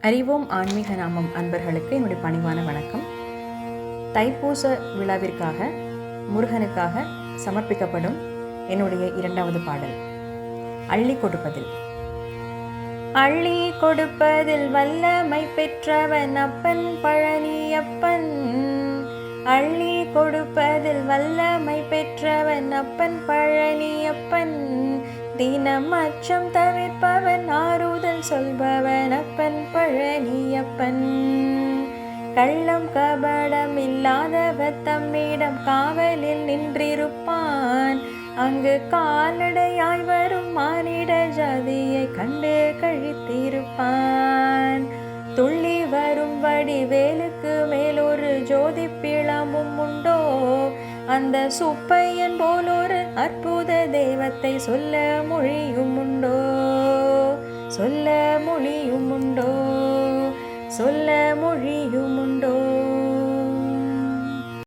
அறிவோம் ஆன்மீக நாமம் அன்பர்களுக்கு என்னுடைய பணிவான வணக்கம். தைப்பூச விழாவிற்காக முருகனுக்காக சமர்ப்பிக்கப்படும் என்னுடைய இரண்டாவது பாடல் அள்ளி கொடுப்பதில். அள்ளி கொடுப்பதில் வல்லமை பெற்றவன் அப்பன் பழனியப்பன். அள்ளி கொடுப்பதில் வல்லமை பெற்றவன் அப்பன் பழனியப்பன். தினம் அச்சம் தவிர்ப்பவன் ஆறுதல் சொல்பவன் அப்பன் பழனியப்பன். கள்ளம் கபடம் இல்லாதவர் தம்மிடம் காவலில் நின்றிருப்பான். அங்கு கால்நடையாய் வரும் மானிட ஜாதியை கண்டு கழித்திருப்பான். துள்ளி வரும் வடிவேலுக்கு மேலொரு ஜோதி பிளம்பும் உண்டோ? அந்த சுப்பையன் போலொரு அற்புத தெய்வத்தை சொல்ல மொழியும் உண்டோ? சொல்ல மொழியும் உண்டோ? சொல்ல மொழியும் உண்டோ?